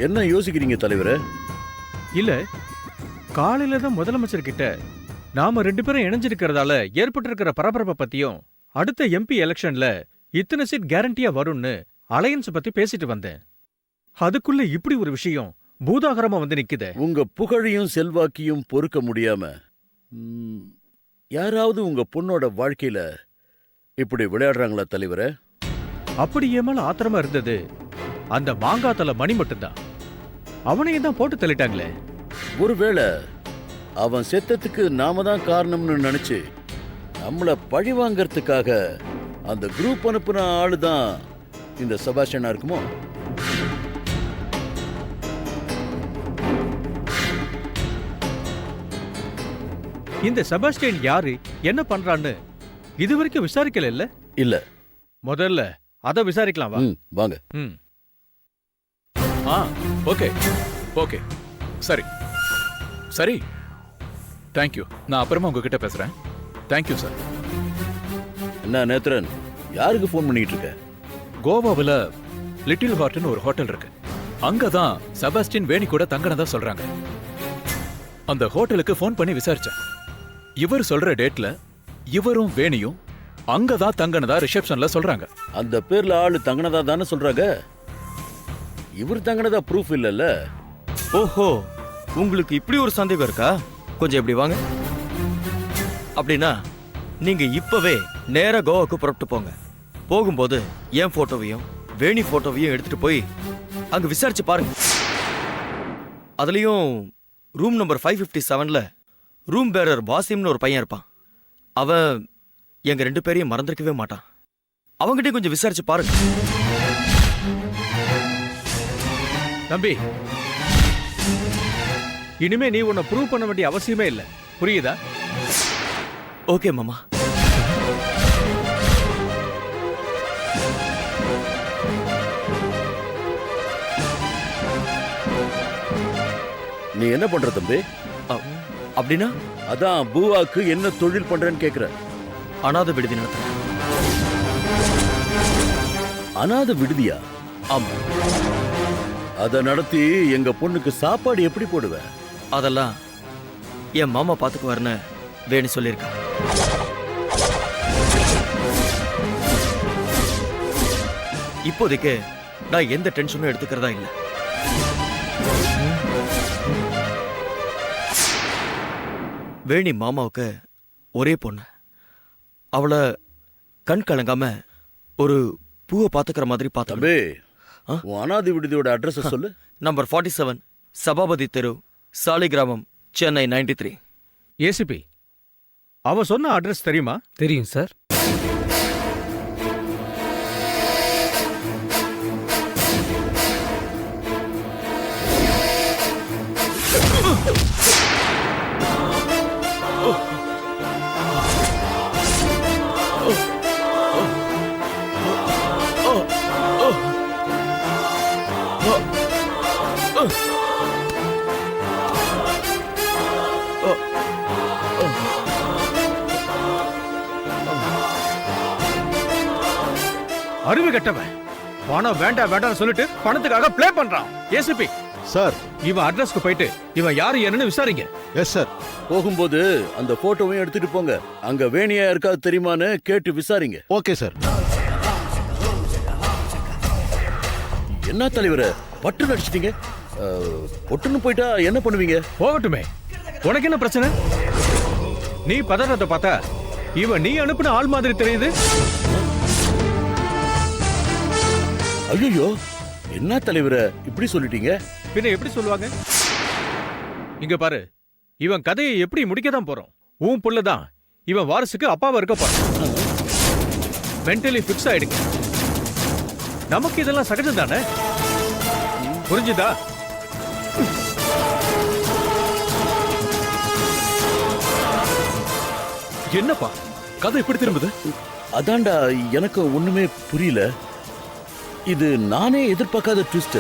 என்ன யோசிக்கிறீங்க தலைவரே? இல்ல, காலையில தான் முதலமைச்சர் கிட்ட நாம 2 பேரும் இணைஞ்சிருக்கிறதால ஏற்பட்டிருக்கிற பரபரப்பை பத்தியும் அடுத்த எம்பி எலெக்ஷன்ல இத்தனை சீட் கேரண்டியா வரும்னு அலையன்ஸ் பத்தி பேசிட்டு வந்தேன். அதுக்குள்ள இப்படி ஒரு விஷயம் பூதாகரமா வந்து நிக்குதே. உங்க புகழையும் செல்வாக்கியும் பொறுக்க முடியாம யாராவது உங்க பொண்ணோட வாழ்க்கையில இப்படி விளையாடுறாங்களா தலைவரே? அப்படி ஏமால ஆத்திரமா இருந்தது அந்த மாங்காத்தல மணி மட்டும்தான். அவனையும் தான் போட்டு தள்ளிட்டாங்களே. ஒருவேளை அவன் செத்தத்துக்கு நாம தான் காரணம்னு நினைச்சு நம்மள பழி வாங்கறதுக்காக அந்த குரூப் அனுப்புன ஆளுதான் இந்த செபாஸ்டியனா இருக்குமோ? இந்த செபாஸ்டியன் யாரு, என்ன பண்றான்னு இதுவரைக்கும் விசாரிக்கல இல்ல? இல்ல. முதல்ல அத விசாரிக்கலாம். வாங்க. ஓகே ஓகே, சரி சரி, தேங்க்யூ. நான் அப்புறமா உங்ககிட்ட பேசுறேன். Thank you sir. என்ன நேத்ரன், யாருக்கு ஃபோன் பண்ணிட்டு இருக்க? கோவாவில் லிட்டில் ஹார்ட்னு ஒரு ஹோட்டல் இருக்கு. அங்கதான் செபாஸ்டியன் வேணி கூட தங்கினதா சொல்றாங்க. அந்த ஹோட்டலுக்கு ஃபோன் பண்ணி விசாரிச்சேன். இவர் சொல்ற டேட்ல இவரும் வேணியும் அங்கதான் தங்கினதா ரிசப்ஷன்ல சொல்றாங்க. அந்த பேர்ல ஆளு தங்கினதா தானே சொல்றாங்க. இவர் தங்கினதா ப்ரூஃப் இல்லல்ல. ஓஹோ, உங்களுக்கு இப்படி ஒரு சந்தேகம் இருக்கா? கொஞ்சம் இப்படி வாங்க. அப்படின்னா நீங்க இப்பவே நேரா கோவாக்கு புறப்பட்டு போங்க. போகும்போது என் போட்டோவையும் வேணி போட்டோவையும் எடுத்துட்டு போய் அங்க விசாரிச்சு பாருங்க. அதுலயும் ரூம் நம்பர் 557ல ரூம் பேரர் வாசிம்னு ஒரு பையன் இருப்பான். அவன் எங்க 2 பேரையும் மறந்துருக்கவே மாட்டான். அவங்கிட்டே கொஞ்சம் விசாரிச்சு பாருங்க. தம்பி, இனிமே நீ உன்னை ப்ரூவ் பண்ண வேண்டிய அவசியமே இல்லை, புரியுதா? ஓகே மாமா. நீ என்ன பண்ற தம்பி? அப்படின்னா அதான் பூவாக்கு என்ன தொழில் பண்றேன்னு கேக்குற. அனாதை விடுதி நடத்துறேன். அனாதை விடுதியா? ஆமா. அத நடத்தி எங்க பொண்ணுக்கு சாப்பாடு எப்படி போடுவ? அதெல்லாம் என் மாமா பாத்துக்குவாருன்னு வேணி சொல்லியிருக்கா. இப்போதைக்கு நான் எந்த டென்ஷனும் எடுத்துக்கிறதா இல்லை. வேணி மாமாவுக்கு ஒரே பொண்ணு. அவளை கண் கலங்காம ஒரு பூவை பாத்துக்கிற மாதிரி தம்பி, உன் அனாதை விடுதியோட அட்ரஸ் சொல்லு. நம்பர் 47 சபாபதி தெரு, சாலிகிராமம், சென்னை 93. ஏசிபி, அவ சொன்ன அட்ரஸ் தெரியுமா? தெரியும் சார். அறிவு கட்டவன் பணம் வேண்டாம் வேண்டாம் சொல்லிட்டு பணத்துக்காக ப்ளே பண்றான். ஏசிபி சார், இவன் அட்ரஸ்க்கு போயிட்டு இவன் யாரு என்னன்னு விசாரிங்க. Yes sir. போகும்போது அந்த போட்டோவையும் எடுத்துட்டு போங்க. அங்க வேணியா இருக்காது தெரியுமான்னு கேட்டு விசாரிங்க. Okay sir. என்ன தலைவர பட்டு நடிச்சிட்டீங்க? பொட்டுன்னு போயிட்டா என்ன பண்ணுவீங்க? போகட்டுமே, உனக்கு என்ன பிரச்சனை? நீ பதறத பார்த்தா இவன் நீ அனுப்பின ஆள் மாதிரி தெரியுது. ஐயோ, என்ன தலைவர இப்படி சொல்லிட்டீங்க? பின்ன எப்படி சொல்லுவாங்க? இங்க பாரு, இவன் கதையை எப்படி முடிக்கதான் போறோம். உன் புள்ளதான் இவன் வாரிசுக்கு அப்பாவா இருக்க போறான். மென்டலி ஃபிக்ஸ் ஆயிடுங்க. நமக்கு இதெல்லாம் சகஜம் தானே, புரிஞ்சுதா? என்னப்பா கதை எப்படி திரும்புது? அதான்டா எனக்கு ஒண்ணுமே புரியல. இது நானே எதிர்பார்க்காத ட்விஸ்ட்.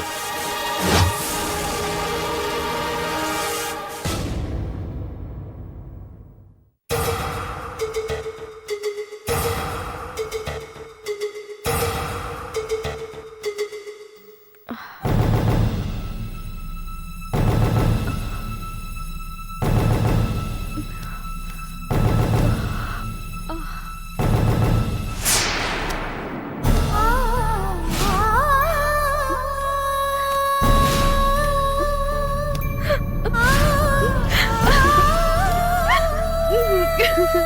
ஏய்,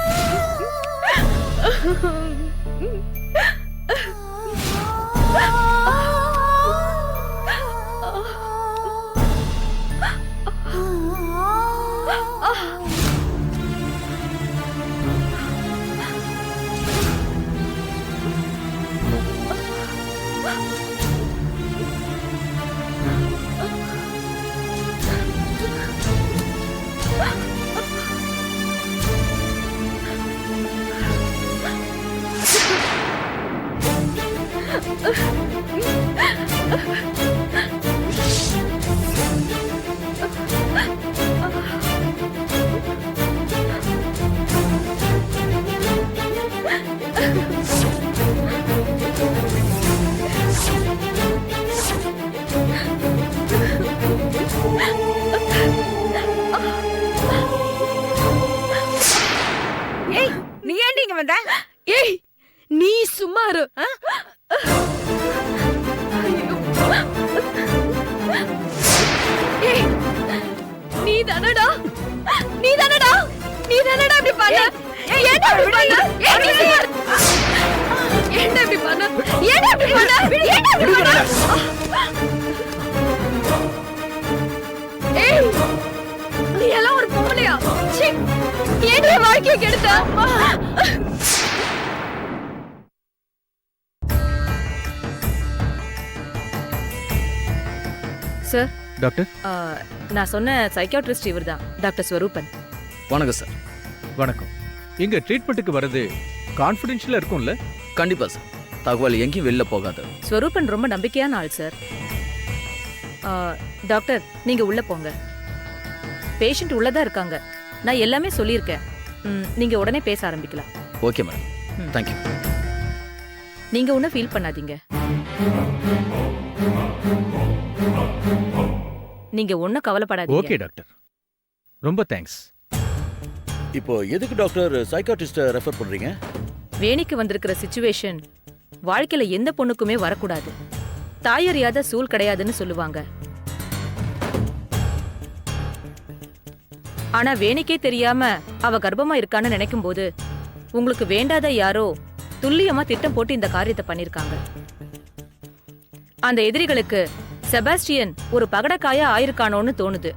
நீ ஏன்டி இங்க வந்த? ஏய், நீ சும்மா இரு. ஆ? ஐயோ. ஏய், நீ தானடா இப்படி பண்ண? ஏன்டா இப்படி பண்ண? ஏன்டா இப்படி பண்ண? ஏய், நீ எல்லாம் ஒரு பொம்பளையா? சீ, ஏன்டா என் வாழ்க்கையை கெடுத்த? சார், டாக்டர் நான் சொன்ன சைக்கியாட்ரிஸ்ட் இவர்தான், டாக்டர் ஸ்வரூபன். வணக்கம் சார். வணக்கம். இங்க ட்ரீட்மெண்ட்டுக்கு வர்றது கான்ஃபிடென்ஷியலா இருக்கும்ல? கண்டிப்பா சார். தகவல் எங்கேயும் வெளில போகாது. ஸ்வரூபன் ரொம்ப நம்பிக்கையான ஆள் சார். டாக்டர், நீங்க உள்ள போங்க. பேஷண்ட் உள்ளதா இருக்காங்க. நான் எல்லாமே சொல்லியிருக்கேன். நீங்க உடனே பேச ஆரம்பிக்கலாம். Okay madam. தேங்க்யூ. நீங்க ஒன்றும் ஃபீல் பண்ணாதீங்க. நீங்க ஒன்றும் கவலைப்படாதீங்க. ஓகே டாக்டர், ரொம்ப தேங்க்ஸ். இப்போ எதுக்கு டாக்டர் சைக்காட்ரிஸ்ட ரெஃபர் பண்றீங்க? வேணிக்கு வந்திருக்கிற சிச்சுவேஷன் வாழ்க்கையில எந்த பொண்ணுக்குமே வரக்கூடாது. தாயறியாத சூழ் கிடையாதுன்னு சொல்லுவாங்க. ஆனா வேணிக்கே தெரியாம அவ கர்ப்பமா இருக்கான்னு நினைக்கும் போது உங்களுக்கு வேண்டாத யாரோ துல்லியமா திட்டம் போட்டு இந்த காரியத்தை பண்ணிருக்காங்க. அந்த எதிரிகளுக்கு செபாஸ்டியன் ஒரு பகடக்காயா ஆயிருக்கானோன்னு தோணுது.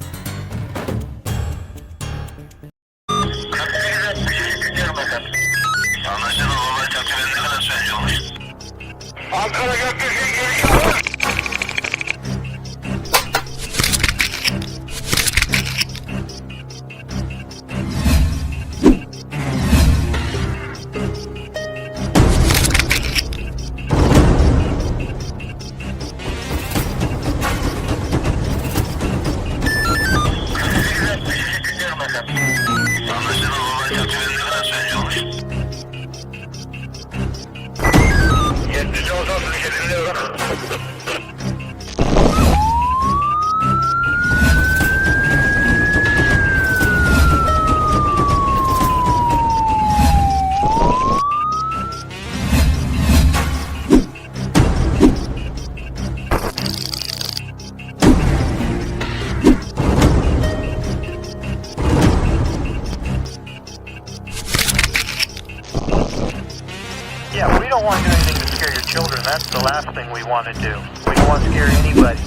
Yeah, we don't want to do anything to scare your children. That's the last thing we want to do. We don't want to scare anybody.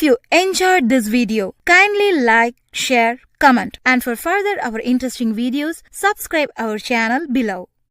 you enjoyed this video, kindly like, share, comment, and for further our interesting videos, subscribe our channel below.